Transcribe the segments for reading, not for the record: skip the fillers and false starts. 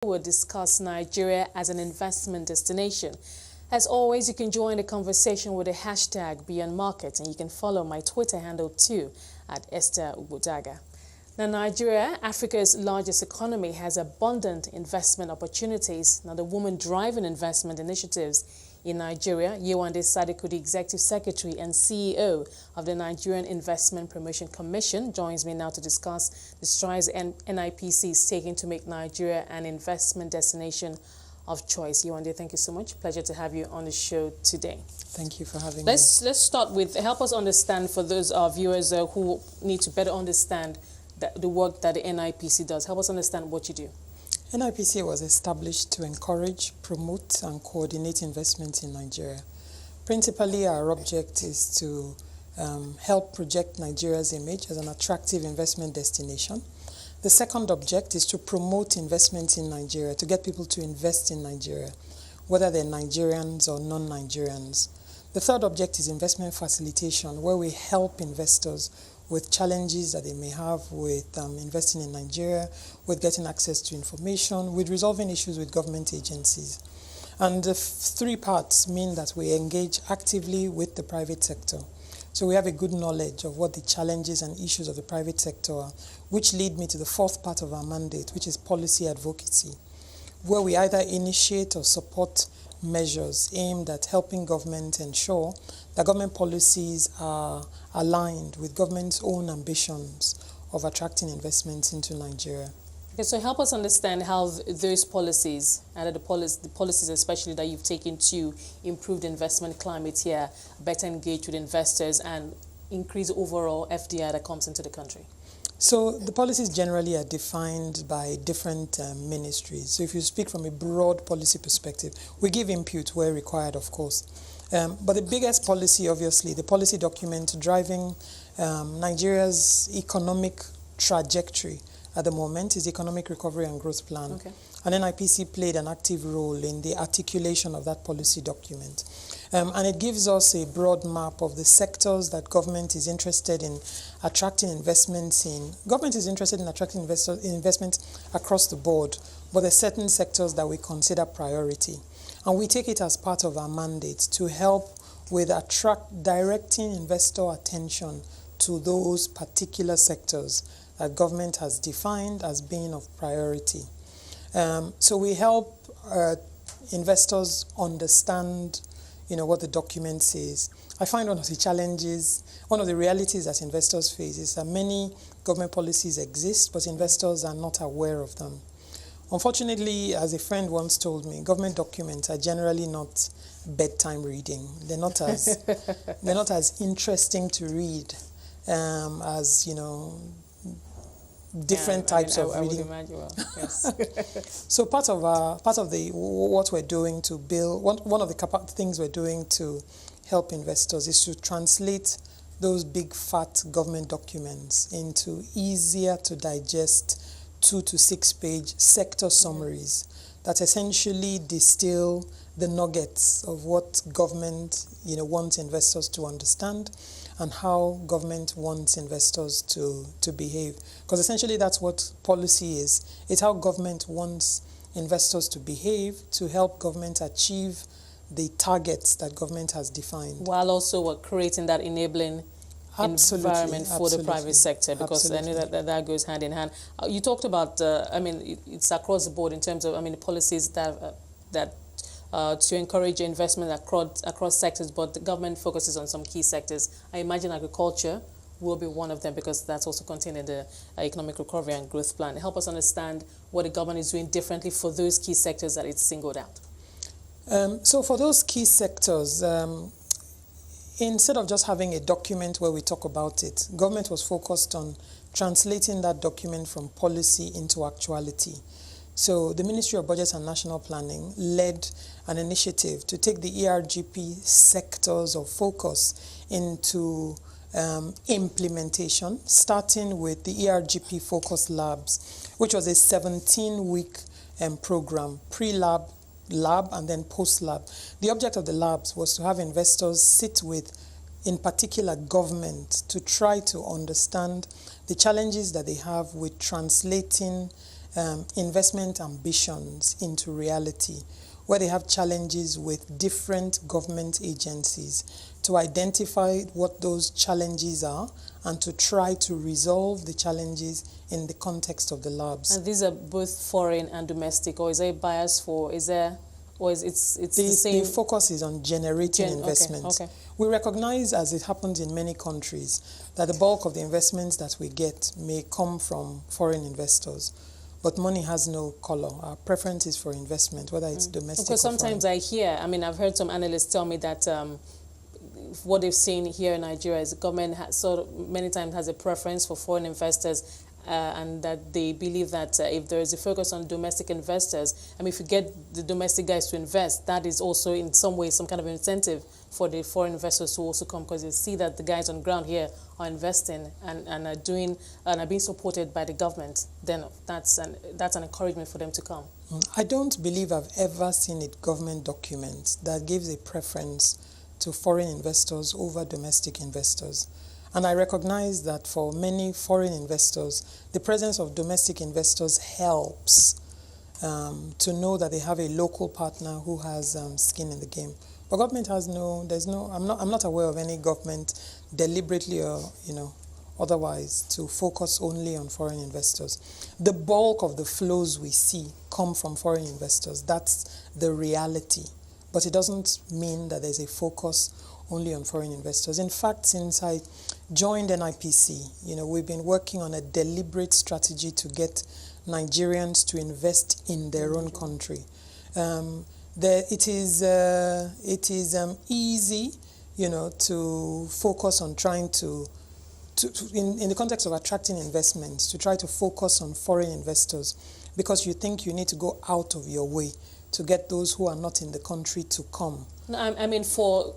We'll discuss Nigeria as an investment destination. As always, you can join the conversation with the hashtag Beyond Markets, and you can follow my Twitter handle too at Esther Ubudaga. Now, Nigeria, Africa's largest economy, has abundant investment opportunities. Now, the woman-driving investment initiatives in Nigeria, Yewande Sadiku, the Executive Secretary and CEO of the Nigerian Investment Promotion Commission, joins me now to discuss the strides NIPC is taking to make Nigeria an investment destination of choice. Yewande, thank you so much. Pleasure to have you on the show today. Thank you for having me. Let's start with, help us understand, for those viewers who need to better understand the work that the NIPC does. Help us understand what you do. NIPC was established to encourage, promote, and coordinate investment in Nigeria. Principally, our object is to help project Nigeria's image as an attractive investment destination. The second object is to promote investment in Nigeria, to get people to invest in Nigeria, whether they're Nigerians or non-Nigerians. The third object is investment facilitation, where we help investors with challenges that they may have with investing in Nigeria, with getting access to information, with resolving issues with government agencies. And the three parts mean that we engage actively with the private sector. So we have a good knowledge of what the challenges and issues of the private sector are, which lead me to the fourth part of our mandate, which is policy advocacy, where we either initiate or support measures aimed at helping government ensure that government policies are aligned with government's own ambitions of attracting investments into Nigeria. Okay, so help us understand how those policies, and the policies especially that you've taken to improve the investment climate here, better engage with investors and increase overall FDI that comes into the country. So the policies generally are defined by different ministries. So if you speak from a broad policy perspective, we give input where required, of course. But the biggest policy, obviously, the policy document driving Nigeria's economic trajectory at the moment is the Economic Recovery and Growth Plan. Okay. And NIPC played an active role in the articulation of that policy document. And it gives us a broad map of the sectors that government is interested in attracting investments in. Government is interested in attracting investment across the board, but there are certain sectors that we consider priority. And we take it as part of our mandate to help with directing investor attention to those particular sectors that government has defined as being of priority. So we help investors understand what the document says. I find one of the challenges, one of the realities that investors face is that many government policies exist, but investors are not aware of them. Unfortunately, as a friend once told me, government documents are generally not bedtime reading. They're not as interesting to read as different types of reading. I would imagine, well, yes. So part of what we're doing to build, one of the things we're doing to help investors is to translate those big fat government documents into easier to digest 2 to 6 page sector summaries that essentially distill the nuggets of what government wants investors to understand and how government wants investors to behave. Because essentially that's what policy is. It's how government wants investors to behave to help government achieve the targets that government has defined. While also creating that enabling environment for the private sector, because I know that goes hand in hand. You talked about, it's across the board in terms of, the policies that to encourage investment across sectors, but the government focuses on some key sectors. I imagine agriculture will be one of them because that's also contained in the Economic Recovery and Growth Plan. Help us understand what the government is doing differently for those key sectors that it's singled out. So for those key sectors, instead of just having a document where we talk about it, government was focused on translating that document from policy into actuality. So the Ministry of Budget and National Planning led an initiative to take the ERGP sectors of focus into implementation, starting with the ERGP Focus Labs, which was a 17-week program, pre-lab, lab, and then post-lab. The object of the labs was to have investors sit with, in particular, government to try to understand the challenges that they have with translating investment ambitions into reality, where they have challenges with different government agencies, to identify what those challenges are and to try to resolve the challenges in the context of the labs. And these are both foreign and domestic, or is there a bias for, is there, or is it's the same? The focus is on generating investment. Okay. We recognize, as it happens in many countries, that the bulk of the investments that we get may come from foreign investors. But money has no color. Our preference is for investment, whether it's domestic because or foreign. sometimes I hear, I've heard some analysts tell me that what they've seen here in Nigeria is the government many times has a preference for foreign investors, and that they believe that if there is a focus on domestic investors, if you get the domestic guys to invest, that is also in some way some kind of incentive for the foreign investors to also come, because they see that the guys on the ground here are investing and are doing and are being supported by the government. Then that's an encouragement for them to come. I don't believe I've ever seen a government document that gives a preference to foreign investors over domestic investors. And I recognize that for many foreign investors, the presence of domestic investors helps to know that they have a local partner who has skin in the game. But government has I'm not aware of any government deliberately or, otherwise to focus only on foreign investors. The bulk of the flows we see come from foreign investors. That's the reality. But it doesn't mean that there's a focus only on foreign investors. In fact, since I joined Nipc, we've been working on a deliberate strategy to get Nigerians to invest in their own country. It is easy, to focus on trying to in the context of attracting investments, to try to focus on foreign investors, because you think you need to go out of your way to get those who are not in the country to come. No,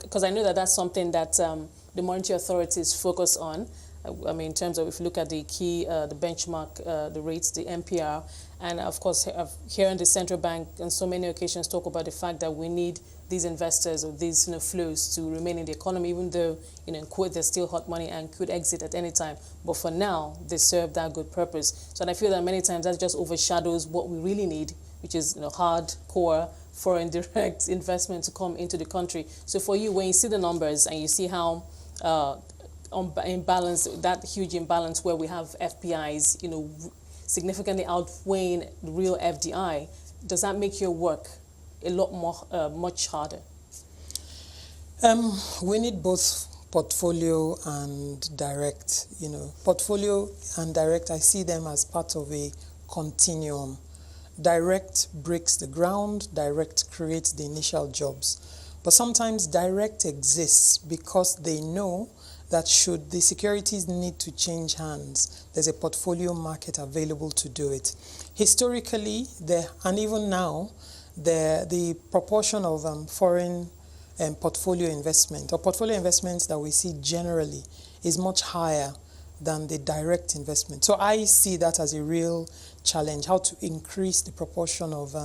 because I know that that's something that the monetary authorities focus on. In terms of, if you look at the key, the benchmark, the rates, the MPR, and of course, here in the central bank, on so many occasions, talk about the fact that we need these investors or these flows to remain in the economy, even though, in quote, there's still hot money and could exit at any time. But for now, they serve that good purpose. So I feel that many times that just overshadows what we really need, which is hardcore foreign direct investment to come into the country. So for you, when you see the numbers and you see how imbalance, that huge imbalance where we have FPIs, significantly outweighing the real FDI, does that make your work a lot more, much harder? We need both portfolio and direct. Portfolio and direct, I see them as part of a continuum. Direct breaks the ground, direct creates the initial jobs. But sometimes direct exists because they know that should the securities need to change hands, there's a portfolio market available to do it. Historically, and even now, the proportion of foreign portfolio investment or portfolio investments that we see generally is much higher than the direct investment. So I see that as a real challenge, how to increase the proportion of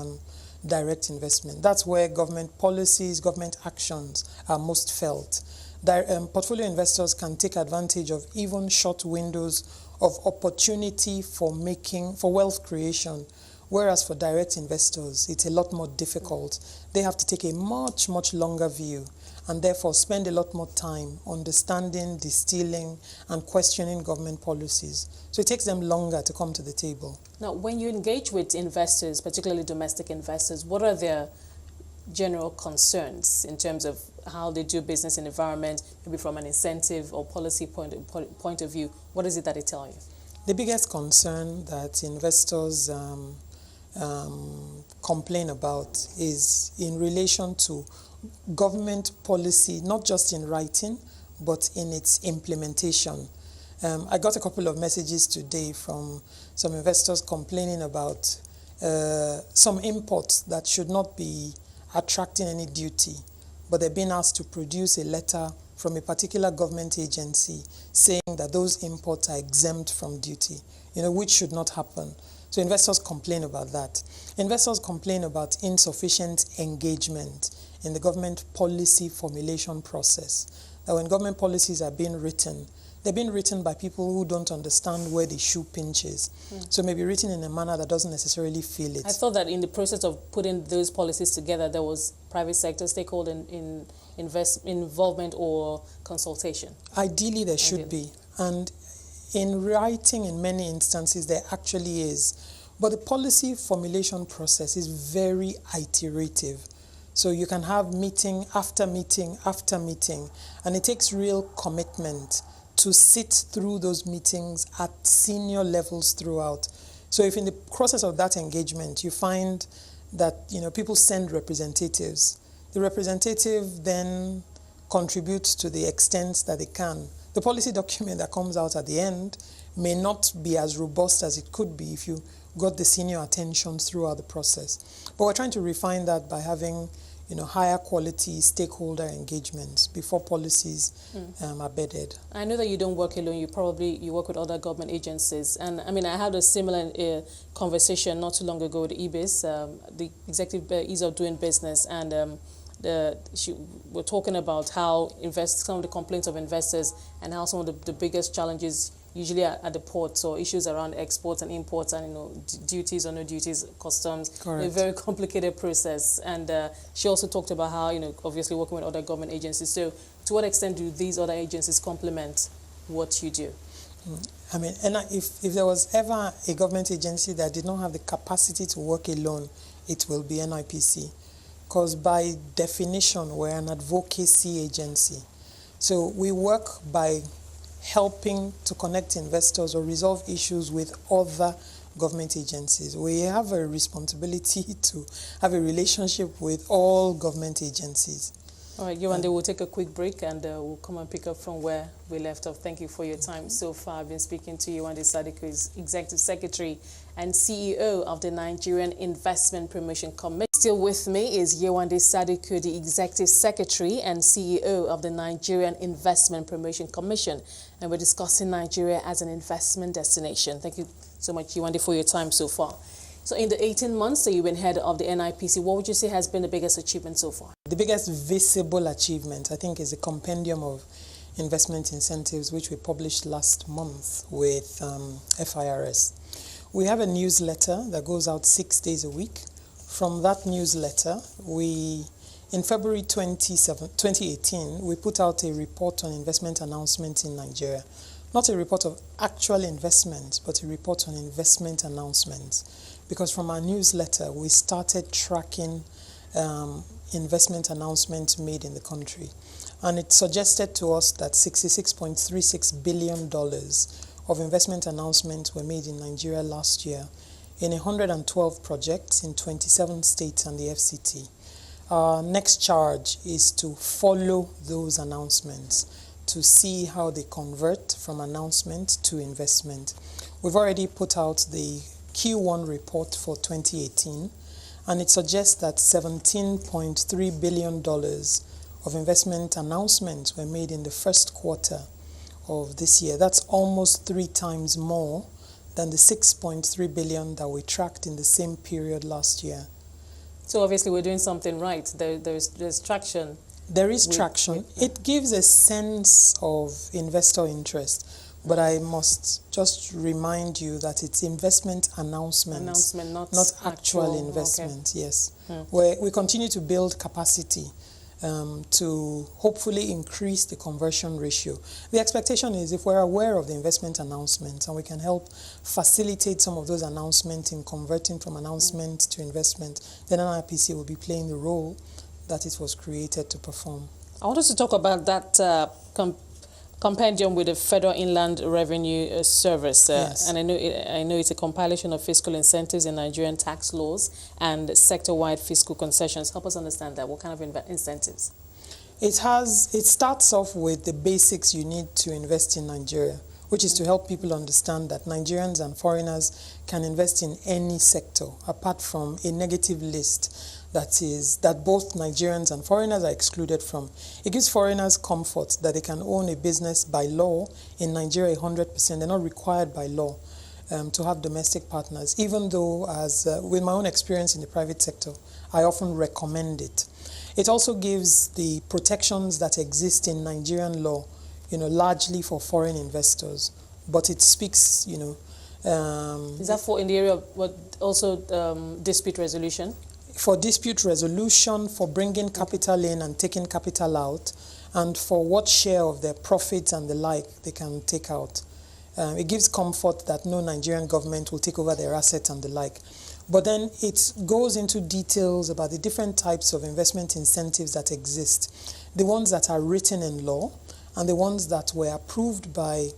direct investment. That's where government policies, government actions are most felt. Portfolio investors can take advantage of even short windows of opportunity for wealth creation, whereas for direct investors, it's a lot more difficult. They have to take a much, much longer view and therefore spend a lot more time understanding, distilling, and questioning government policies. So it takes them longer to come to the table. Now, when you engage with investors, particularly domestic investors, what are their general concerns in terms of how they do business in the environment, maybe from an incentive or policy point of view? What is it that they tell you? The biggest concern that investors complain about is in relation to government policy, not just in writing, but in its implementation. I got a couple of messages today from some investors complaining about some imports that should not be attracting any duty, but they're being asked to produce a letter from a particular government agency saying that those imports are exempt from duty, which should not happen. So investors complain about that. Investors complain about insufficient engagement in the government policy formulation process. That when government policies are being written, they're being written by people who don't understand where the shoe pinches. So maybe written in a manner that doesn't necessarily feel it. I thought that in the process of putting those policies together, there was private sector stakeholder involvement or consultation. Ideally, there should be. And in writing, in many instances, there actually is. But the policy formulation process is very iterative. So you can have meeting after meeting after meeting, and it takes real commitment to sit through those meetings at senior levels throughout. So if in the process of that engagement, you find that, you know, people send representatives, the representative then contributes to the extent that they can. The policy document that comes out at the end may not be as robust as it could be if you got the senior attention throughout the process. But we're trying to refine that by having, you know, higher quality stakeholder engagements before policies are bedded. I know that you don't work alone. You work with other government agencies. And I mean, I had a similar conversation not too long ago with EBIS, the Executive Ease of Doing Business, and we're talking about how some of the complaints of investors and how some of the biggest challenges usually at the ports or issues around exports and imports and, you know, duties or no duties, customs. Correct. A very complicated process. And she also talked about how, you know, obviously working with other government agencies. So to what extent do these other agencies complement what you do? I mean, and if there was ever a government agency that did not have the capacity to work alone, it will be NIPC. Because by definition, we're an advocacy agency. So we work by helping to connect investors or resolve issues with other government agencies. We have a responsibility to have a relationship with all government agencies. All right, Yewande, we'll take a quick break and we'll come and pick up from where we left off. Thank you for your time so far. I've been speaking to Yewande Sadiku, who's Executive Secretary and CEO of the Nigerian Investment Promotion Commission. Still with me is Yewande Sadiku, the Executive Secretary and CEO of the Nigerian Investment Promotion Commission. And we're discussing Nigeria as an investment destination. Thank you so much, Yewande, for your time so far. So in the 18 months that you've been head of the NIPC, what would you say has been the biggest achievement so far? The biggest visible achievement, I think, is the compendium of investment incentives, which we published last month with FIRS. We have a newsletter that goes out 6 days a week. From that newsletter, in February 2018, we put out a report on investment announcements in Nigeria. Not a report of actual investment, but a report on investment announcements. Because from our newsletter, we started tracking investment announcements made in the country. And it suggested to us that $66.36 billion of investment announcements were made in Nigeria last year in 112 projects in 27 states and the FCT. Our next charge is to follow those announcements to see how they convert from announcement to investment. We've already put out the Q1 report for 2018, and it suggests that $17.3 billion of investment announcements were made in the first quarter of this year. That's almost 3 times more than the $6.3 billion that we tracked in the same period last year. So obviously we're doing something right. There's traction. There is traction. It gives a sense of investor interest. But I must just remind you that it's investment announcements, not actual investment. Okay. Yes. We continue to build capacity to hopefully increase the conversion ratio. The expectation is if we're aware of the investment announcements and we can help facilitate some of those announcements in converting from announcement to investment, then NIPC will be playing the role that it was created to perform. I wanted to talk about that compendium with the Federal Inland Revenue Service. Yes. And I know it's a compilation of fiscal incentives in Nigerian tax laws and sector-wide fiscal concessions. Help us understand that. What kind of incentives? It starts off with the basics you need to invest in Nigeria, which is to help people understand that Nigerians and foreigners can invest in any sector, apart from a negative list that both Nigerians and foreigners are excluded from. It gives foreigners comfort that they can own a business by law in Nigeria 100%. They're not required by law to have domestic partners, even though, with my own experience in the private sector, I often recommend it. It also gives the protections that exist in Nigerian law largely for foreign investors. But it speaks, is that for in the area of what also dispute resolution? For dispute resolution, for bringing capital in and taking capital out, and for what share of their profits and the like they can take out. It gives comfort that no Nigerian government will take over their assets and the like. But then it goes into details about the different types of investment incentives that exist, the ones that are written in law and the ones that were approved by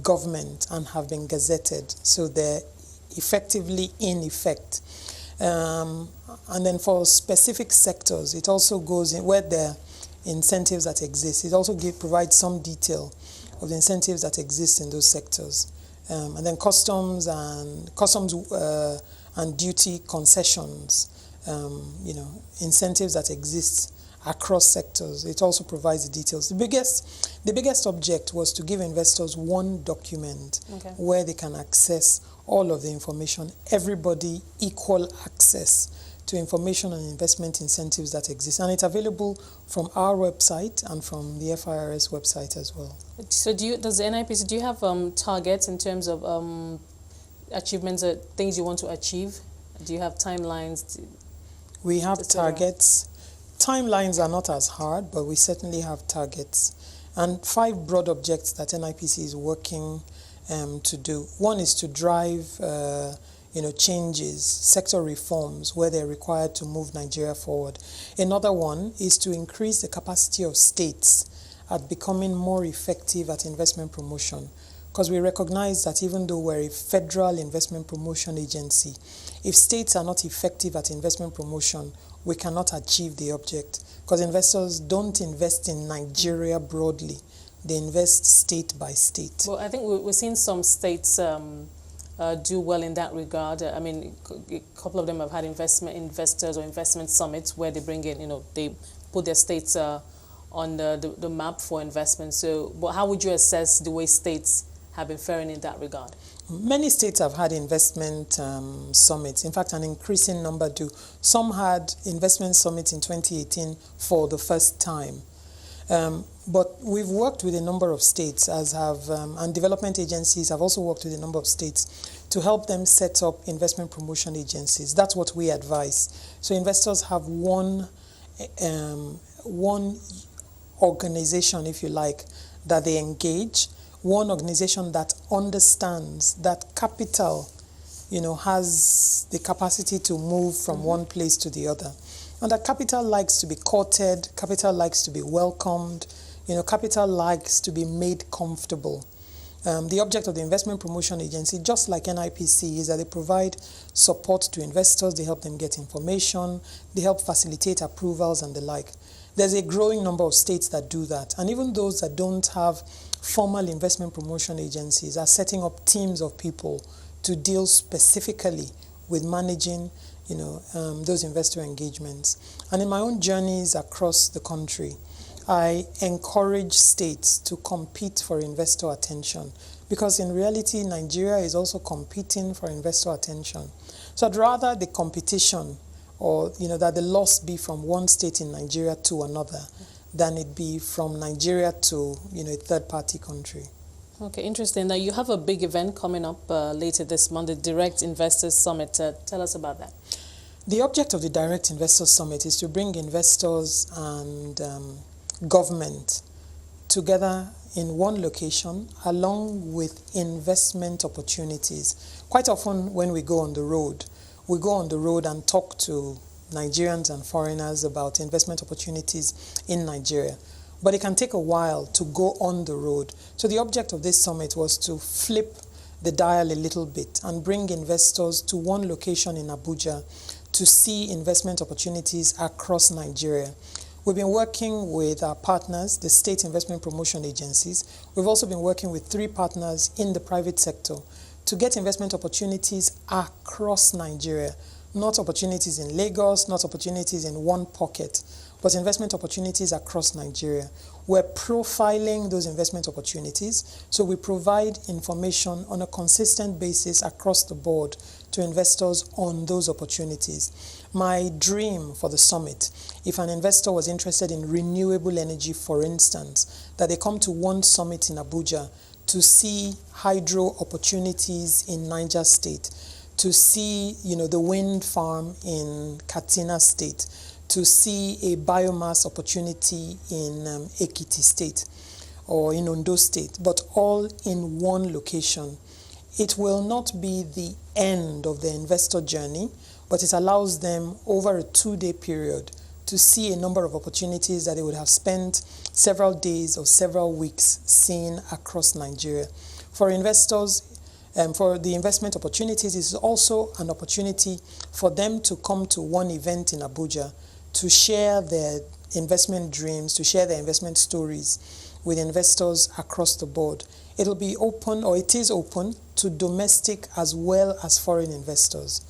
government and have been gazetted. So they're effectively in effect. And then for specific sectors, it also goes in where there are incentives that exist. It also provides some detail of the incentives that exist in those sectors. And then customs and duty concessions, incentives that exist across sectors. It also provides the details. The biggest object was to give investors one document where they can access all of the information, everybody equal access to information on investment incentives that exist. And it's available from our website and from the FIRS website as well. So does the NIPC, do you have targets in terms of achievements, things you want to achieve? Do you have timelines? We have targets. Timelines are not as hard, but we certainly have targets. And 5 broad objects that NIPC is working to do. One is to drive changes, sector reforms where they're required to move Nigeria forward. Another one is to increase the capacity of states at becoming more effective at investment promotion. Because we recognize that even though we're a federal investment promotion agency, if states are not effective at investment promotion, we cannot achieve the object. Because investors don't invest in Nigeria broadly. They invest state by state. Well, I think we're seeing some states do well in that regard. I mean, a couple of them have had investors or investment summits where they bring in, they put their states on the map for investment. So, but how would you assess the way states have been faring in that regard? Many states have had investment summits. In fact, an increasing number do. Some had investment summits in 2018 for the first time. But we've worked with a number of states, and development agencies have also worked with a number of states to help them set up investment promotion agencies. That's what we advise. So investors have one organization, if you like, that they engage, one organization that understands that capital, has the capacity to move from one place to the other. And that capital likes to be courted, capital likes to be welcomed, capital likes to be made comfortable. The object of the Investment Promotion Agency, just like NIPC, is that they provide support to investors, they help them get information, they help facilitate approvals and the like. There's a growing number of states that do that. And even those that don't have formal investment promotion agencies are setting up teams of people to deal specifically with managing those investor engagements. And in my own journeys across the country, I encourage states to compete for investor attention, because in reality, Nigeria is also competing for investor attention. So I'd rather the competition or that the loss be from one state in Nigeria to another than it be from Nigeria to a third-party country. Okay, interesting. Now you have a big event coming up later this month, the Direct Investors Summit. Tell us about that. The object of the Direct Investors Summit is to bring investors and government together in one location along with investment opportunities. Quite often when we go on the road and talk to Nigerians and foreigners about investment opportunities in Nigeria. But it can take a while to go on the road. So the object of this summit was to flip the dial a little bit and bring investors to one location in Abuja to see investment opportunities across Nigeria. We've been working with our partners, the state investment promotion agencies. We've also been working with 3 partners in the private sector to get investment opportunities across Nigeria, not opportunities in Lagos, not opportunities in one pocket, but investment opportunities across Nigeria. We're profiling those investment opportunities, so we provide information on a consistent basis across the board to investors on those opportunities. My dream for the summit, if an investor was interested in renewable energy, for instance, that they come to one summit in Abuja to see hydro opportunities in Niger State, to see, the wind farm in Katsina State, to see a biomass opportunity in Ekiti State or in Ondo State, but all in one location. It will not be the end of the investor journey, but it allows them over a 2-day period to see a number of opportunities that they would have spent several days or several weeks seeing across Nigeria. For investors, for the investment opportunities, it's also an opportunity for them to come to one event in Abuja to share their investment dreams, to share their investment stories with investors across the board. It'll be open, or it is open, to domestic as well as foreign investors.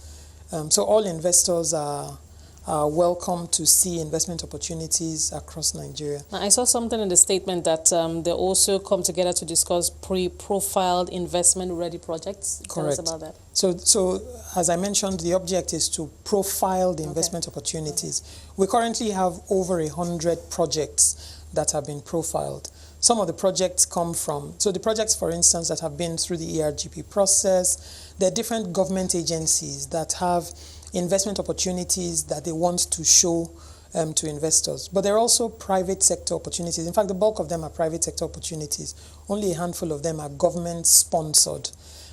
So all investors are welcome to see investment opportunities across Nigeria. I saw something in the statement that they also come together to discuss pre-profiled investment-ready projects. Correct. Tell us about that. So as I mentioned, the object is to profile the investment opportunities. We currently have over 100 projects that have been profiled. Some of the projects come from, the projects, for instance, that have been through the ERGP process, there are different government agencies that have investment opportunities that they want to show to investors. But there are also private sector opportunities. In fact, the bulk of them are private sector opportunities. Only a handful of them are government-sponsored.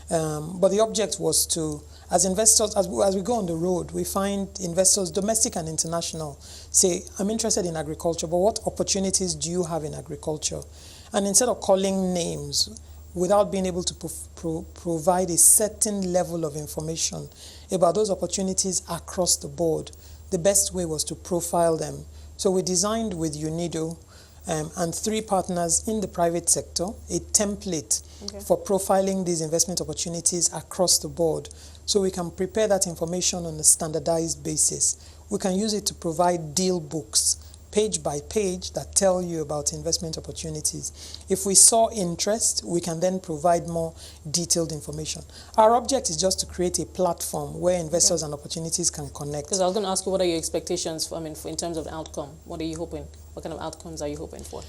But the object was to, as investors, as we go on the road, we find investors, domestic and international, say, I'm interested in agriculture, but what opportunities do you have in agriculture? And instead of calling names, without being able to provide a certain level of information about those opportunities across the board, the best way was to profile them. So we designed with UNIDO and 3 partners in the private sector a template for profiling these investment opportunities across the board. So we can prepare that information on a standardized basis. We can use it to provide deal books, page by page, that tell you about investment opportunities. If we saw interest, we can then provide more detailed information. Our object is just to create a platform where investors and opportunities can connect. Because I was going to ask you, what are your expectations in terms of outcome? What are you hoping? What kind of outcomes are you hoping for?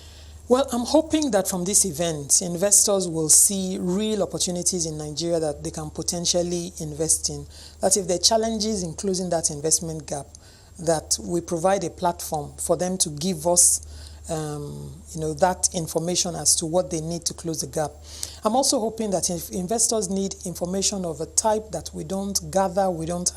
Well, I'm hoping that from this event, investors will see real opportunities in Nigeria that they can potentially invest in. That if there are challenges in closing that investment gap, that we provide a platform for them to give us that information as to what they need to close the gap. I'm also hoping that if investors need information of a type that we don't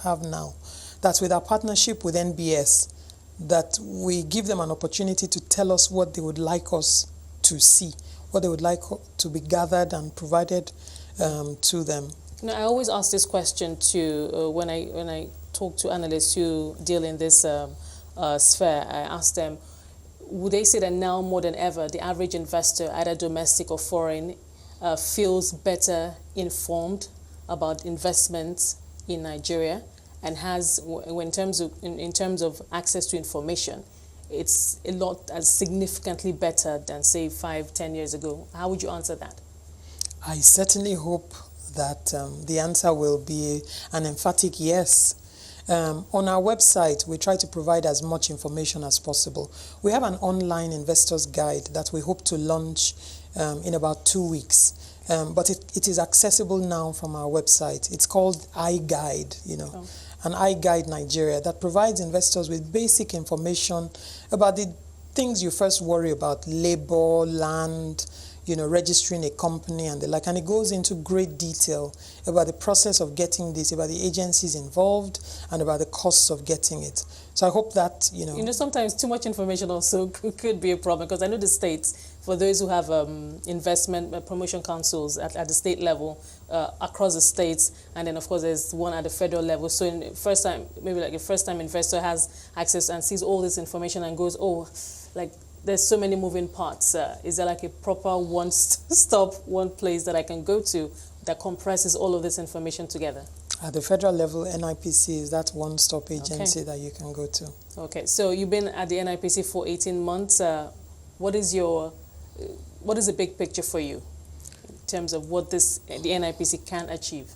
have now, that with our partnership with NBS, that we give them an opportunity to tell us what they would like us to see, what they would like to be gathered and provided to them. I always ask this question to when I talk to analysts who deal in this sphere. I ask them, would they say that now more than ever, the average investor, either domestic or foreign, feels better informed about investments in Nigeria and has, in terms of access to information, it's a lot significantly better than, say, 5-10 years ago? How would you answer that? I certainly hope that the answer will be an emphatic yes. On our website, we try to provide as much information as possible. We have an online investors guide that we hope to launch in about 2 weeks. But it is accessible now from our website. It's called iGuide, an iGuide Nigeria, that provides investors with basic information about the things you first worry about: labor, land, registering a company and the like. And it goes into great detail about the process of getting this, about the agencies involved, and about the costs of getting it. So I hope that, sometimes too much information also could be a problem, because I know the states, for those who have investment promotion councils at the state level, across the states, and then of course there's one at the federal level. So in first time, maybe like a first-time investor has access and sees all this information and goes, oh, like, there's so many moving parts. Is there like a proper one place that I can go to that compresses all of this information together? At the federal level, NIPC is that one-stop agency that you can go to. Okay, so you've been at the NIPC for 18 months. What is the big picture for you in terms of what the NIPC can achieve?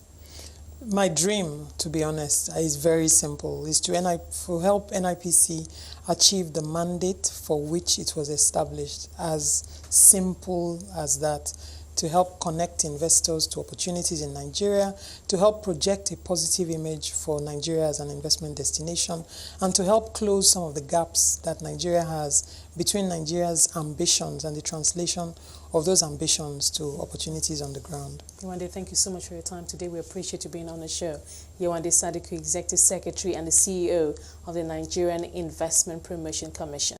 My dream, to be honest, is very simple, is to help NIPC achieve the mandate for which it was established, as simple as that, to help connect investors to opportunities in Nigeria, to help project a positive image for Nigeria as an investment destination, and to help close some of the gaps that Nigeria has between Nigeria's ambitions and the translation of those ambitions to opportunities on the ground. Yewande, thank you so much for your time today. We appreciate you being on the show. Yewande Sadiku, Executive Secretary and the CEO of the Nigerian Investment Promotion Commission.